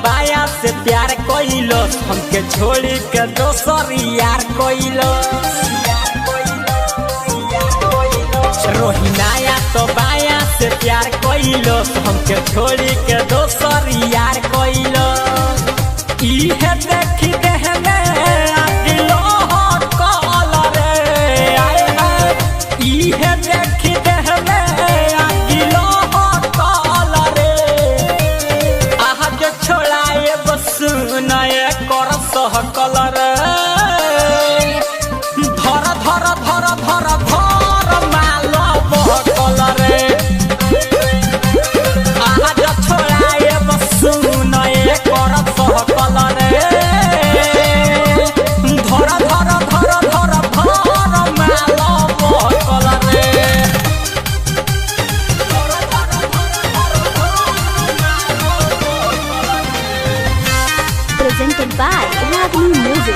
बाया से प्यार कोइलो हमके छोड़ी के दोसर यार कोइलो रोहिनाया तो बाया से प्यार कोइलो हमके छोड़ी के दोसर यार कोइलो इहे देखी देह में आगिलो कलर आए हाय इहे देखी देह में आगिलो कलर आज छोड़ाए बस नए कर सह कलर धर धर धर धर धर मालो बह कलर आज छोड़ाए बस नए कर सह कलर धर धर धर धर धर मालो बह colour presented by Ragini Music.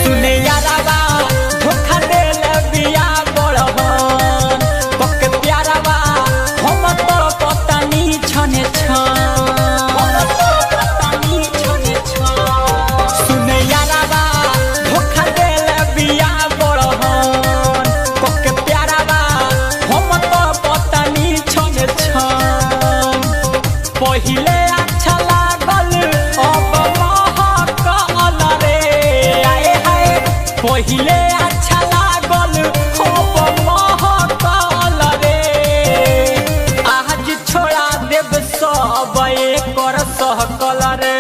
सुने यारावा धोखा देले बिया बड़हन पक्के प्यारावा हम तो पता नी छने सुने यारावा धोखा देले बिया बड़हन पक्के प्यारावा हम तो पता नी छने पहिले अच्छा लागल अब महकल रे आए हाय पहिले अच्छा लागल अब महकल रे आज छोड़ा देव सब एकर सहकल रे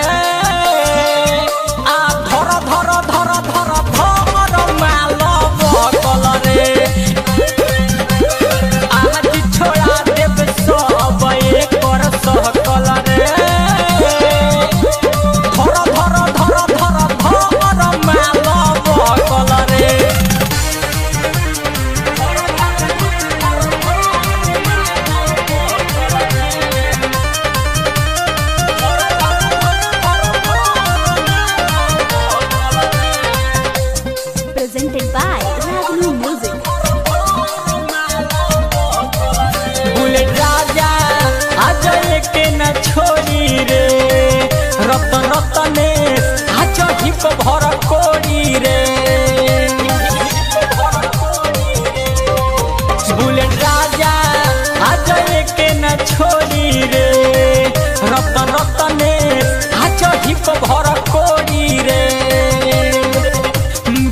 आ धर धर धर धर धर माल बहकल रे आज छोड़ा देव सब एकर सहकल रे धर धर धर धर धर माल बहकल रे Presented by Ragini Music. Bullet Raja आज के न छोड़ी रे रतन रतने आज हिप भर कोड़ी रे बुलेट राजा आज के न छोड़ी रे रतन रतने आज हिप भर कोड़ी रे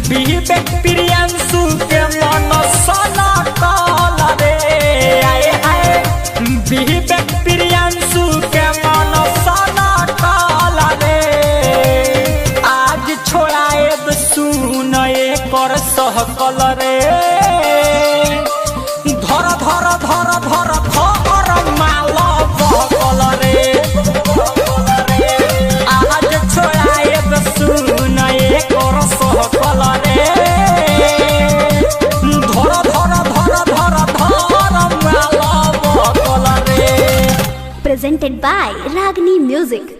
विवेक प्रियांशु के मन सना कल रे आए हाय विवेक प्रियांशु के मन सना कल रे आज छोड़ाए सुन एकर सहकल रे धर धर धर धर धर माल बहकल रे आज छोड़ाए सुन एकर सहकल रे धर धर धर धर धर माल बहकल रे Presented by Ragini Music.